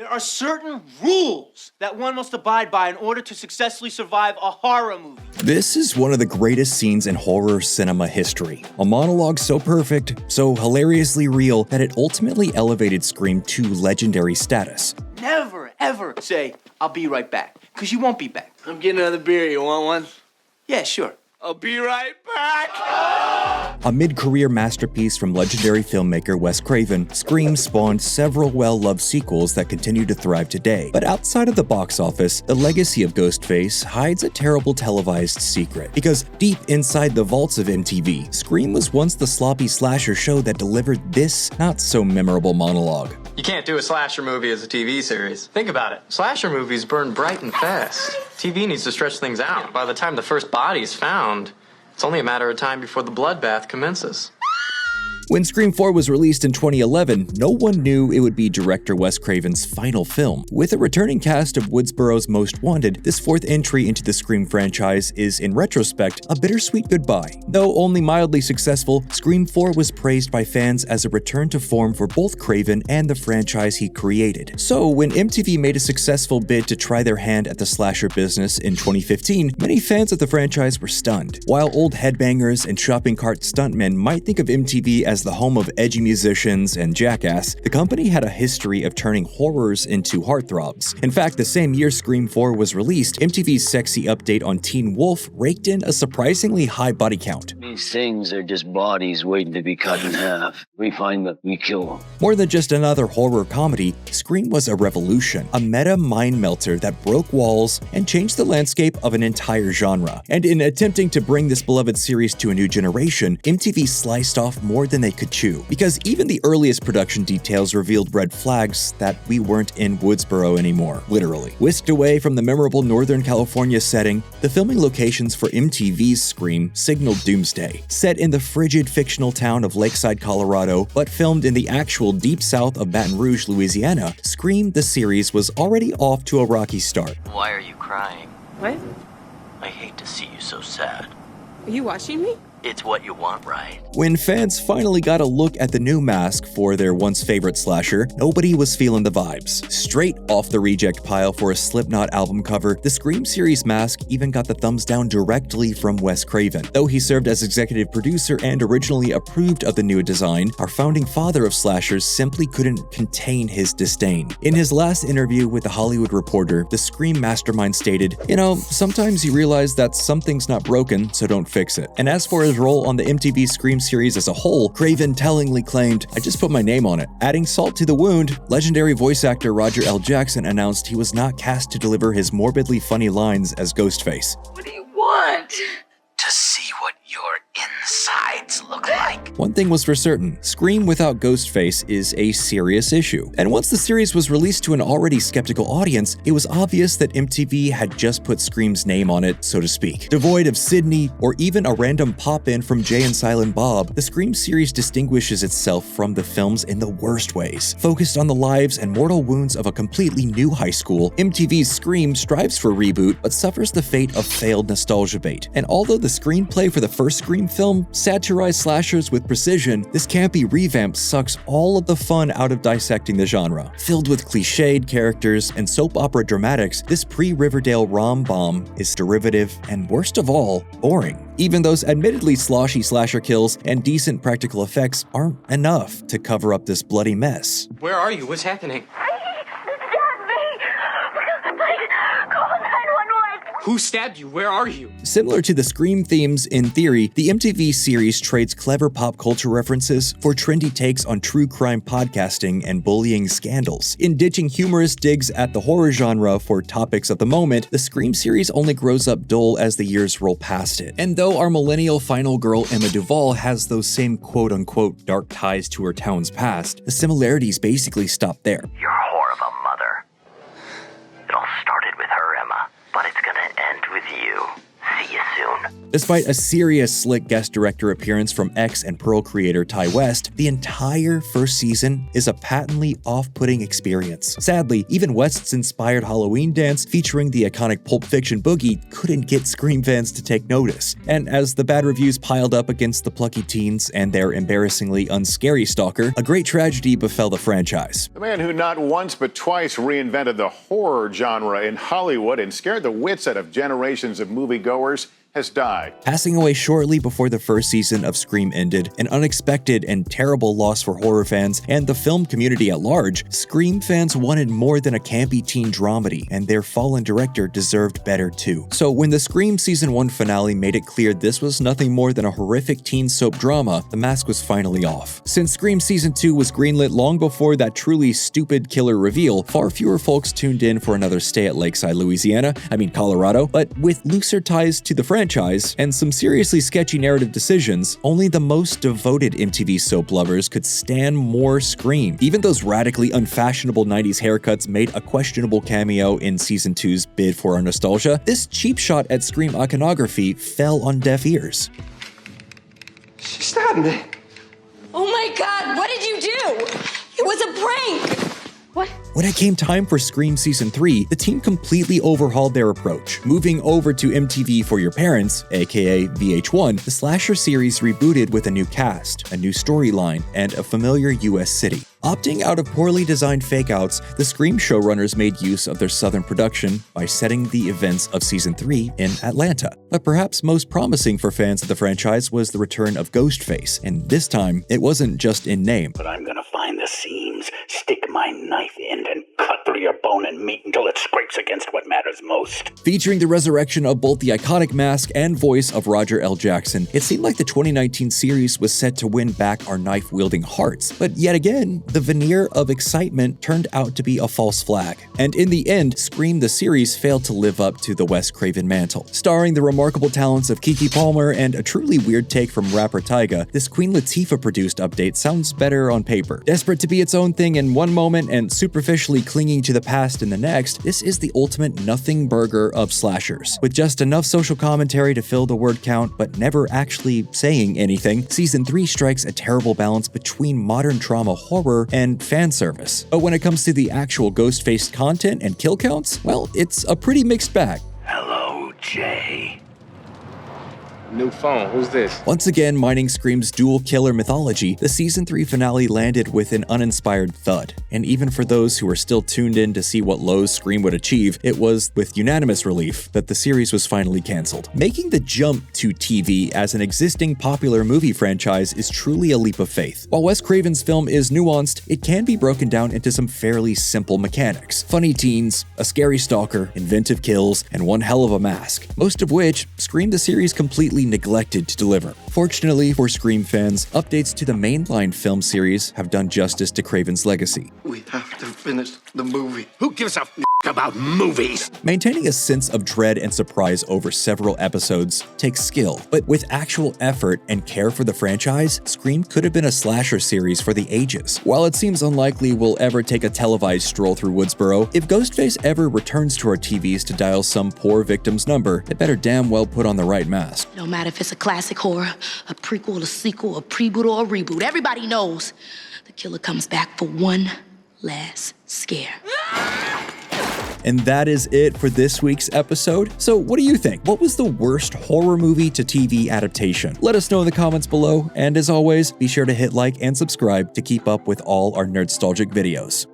There are certain rules that one must abide by in order to successfully survive a horror movie. This is one of the greatest scenes in horror cinema history. A monologue so perfect, so hilariously real, that it ultimately elevated Scream to legendary status. Never, ever say, "I'll be right back," because you won't be back. I'm getting another beer. You want one? Yeah, sure. I'll be right back! A mid-career masterpiece from legendary filmmaker Wes Craven, Scream spawned several well-loved sequels that continue to thrive today. But outside of the box office, the legacy of Ghostface hides a terrible televised secret. Because deep inside the vaults of MTV, Scream was once the sloppy slasher show that delivered this not-so-memorable monologue. You can't do a slasher movie as a TV series. Think about it. Slasher movies burn bright and fast. TV needs to stretch things out. By the time the first body is found, it's only a matter of time before the bloodbath commences. When Scream 4 was released in 2011, no one knew it would be director Wes Craven's final film. With a returning cast of Woodsboro's Most Wanted, this fourth entry into the Scream franchise is, in retrospect, a bittersweet goodbye. Though only mildly successful, Scream 4 was praised by fans as a return to form for both Craven and the franchise he created. So, when MTV made a successful bid to try their hand at the slasher business in 2015, many fans of the franchise were stunned. While old headbangers and shopping cart stuntmen might think of MTV as the home of edgy musicians and jackass, the company had a history of turning horrors into heartthrobs. In fact, the same year Scream 4 was released, MTV's sexy update on Teen Wolf raked in a surprisingly high body count. These things are just bodies waiting to be cut in half. We find them, we kill them. More than just another horror comedy, Scream was a revolution, a meta mind melter that broke walls and changed the landscape of an entire genre. And in attempting to bring this beloved series to a new generation, MTV sliced off more than they could chew, because even the earliest production details revealed red flags that we weren't in Woodsboro anymore, literally. Whisked away from the memorable Northern California setting, the filming locations for MTV's Scream signaled doomsday. Set in the frigid fictional town of Lakeside, Colorado, but filmed in the actual deep south of Baton Rouge, Louisiana, Scream the series was already off to a rocky start. Why are you crying? What? I hate to see you so sad. Are you watching me? It's what you want, right? When fans finally got a look at the new mask for their once favorite slasher, nobody was feeling the vibes. Straight off the reject pile for a Slipknot album cover, the Scream series mask even got the thumbs down directly from Wes Craven. Though he served as executive producer and originally approved of the new design, our founding father of slashers simply couldn't contain his disdain. In his last interview with The Hollywood Reporter, the Scream mastermind stated, sometimes you realize that something's not broken, so don't fix it. And as for his role on the MTV Scream series as a whole, Craven tellingly claimed, "I just put my name on it." Adding salt to the wound, legendary voice actor Roger L. Jackson announced he was not cast to deliver his morbidly funny lines as Ghostface. What do you want? To see what your insides look like. One thing was for certain, Scream without Ghostface is a serious issue. And once the series was released to an already skeptical audience, it was obvious that MTV had just put Scream's name on it, so to speak. Devoid of Sydney or even a random pop-in from Jay and Silent Bob, the Scream series distinguishes itself from the films in the worst ways. Focused on the lives and mortal wounds of a completely new high school, MTV's Scream strives for reboot but suffers the fate of failed nostalgia bait. And although the screenplay for the first Scream film satirized slashers with precision, this campy revamp sucks all of the fun out of dissecting the genre. Filled with cliched characters and soap opera dramatics, this pre-Riverdale rom-bomb is derivative and, worst of all, boring. Even those admittedly sloshy slasher kills and decent practical effects aren't enough to cover up this bloody mess. Where are you? What's happening? Who stabbed you? Where are you? Similar to the Scream themes in theory, the MTV series trades clever pop culture references for trendy takes on true crime podcasting and bullying scandals. In ditching humorous digs at the horror genre for topics of the moment, the Scream series only grows up dull as the years roll past it. And though our millennial final girl Emma Duval has those same quote-unquote dark ties to her town's past, the similarities basically stop there. You're a whore of a mother. It all started with her, Emma, but it's gonna end with you. See you soon. Despite a serious slick guest director appearance from X and Pearl creator Ty West, the entire first season is a patently off-putting experience. Sadly, even West's inspired Halloween dance featuring the iconic Pulp Fiction boogie couldn't get Scream fans to take notice. And as the bad reviews piled up against the plucky teens and their embarrassingly unscary stalker, a great tragedy befell the franchise. The man who not once but twice reinvented the horror genre in Hollywood and scared the wits out of generations of moviegoers has died. Passing away shortly before the first season of Scream ended, an unexpected and terrible loss for horror fans and the film community at large, Scream fans wanted more than a campy teen dramedy, and their fallen director deserved better too. So when the Scream Season 1 finale made it clear this was nothing more than a horrific teen soap drama, the mask was finally off. Since Scream Season 2 was greenlit long before that truly stupid killer reveal, far fewer folks tuned in for another stay at Lakeside, Colorado, but with looser ties to the franchise and some seriously sketchy narrative decisions, only the most devoted MTV soap lovers could stand more Scream. Even those radically unfashionable 90s haircuts made a questionable cameo in Season 2's bid for our nostalgia. This cheap shot at Scream iconography fell on deaf ears. She stabbed me. Oh my God, what did you do? It was a prank. What? When it came time for Scream Season 3, the team completely overhauled their approach. Moving over to MTV for Your Parents, aka VH1, the slasher series rebooted with a new cast, a new storyline, and a familiar US city. Opting out of poorly designed fake-outs, the Scream showrunners made use of their southern production by setting the events of Season 3 in Atlanta. But perhaps most promising for fans of the franchise was the return of Ghostface, and this time, it wasn't just in name. But I'm gonna find the seams, stick my knife in, and cut through your bone and meat until it scrapes against what matters most. Featuring the resurrection of both the iconic mask and voice of Roger L. Jackson, it seemed like the 2019 series was set to win back our knife-wielding hearts. But yet again, the veneer of excitement turned out to be a false flag. And in the end, Scream the series failed to live up to the Wes Craven mantle. Starring the remarkable talents of Keke Palmer and a truly weird take from rapper Tyga, this Queen Latifah-produced update sounds better on paper. Desperate to be its own thing in one moment and superficially clinging to the past in the next, this is the ultimate nothing burger of slashers. With just enough social commentary to fill the word count, but never actually saying anything, Season 3 strikes a terrible balance between modern trauma horror and fan service. But when it comes to the actual Ghostface content and kill counts, well, it's a pretty mixed bag. Hello, Jay. New phone, who's this? Once again, mining Scream's dual killer mythology, the Season 3 finale landed with an uninspired thud. And even for those who were still tuned in to see what lows Scream would achieve, it was with unanimous relief that the series was finally canceled. Making the jump to TV as an existing popular movie franchise is truly a leap of faith. While Wes Craven's film is nuanced, it can be broken down into some fairly simple mechanics. Funny teens, a scary stalker, inventive kills, and one hell of a mask. Most of which, Scream the series completely neglected to deliver. Fortunately for Scream fans, updates to the mainline film series have done justice to Craven's legacy. We have to finish the movie. Who gives a f about movies? Maintaining a sense of dread and surprise over several episodes takes skill, but with actual effort and care for the franchise, Scream could have been a slasher series for the ages. While it seems unlikely we'll ever take a televised stroll through Woodsboro, if Ghostface ever returns to our TVs to dial some poor victim's number, it better damn well put on the right mask. No matter if it's a classic horror, a prequel, a sequel, a preboot, or a reboot, everybody knows the killer comes back for one last scare. And that is it for this week's episode. So what do you think? What was the worst horror movie to TV adaptation? Let us know in the comments below. And as always, be sure to hit like and subscribe to keep up with all our Nerdstalgic videos.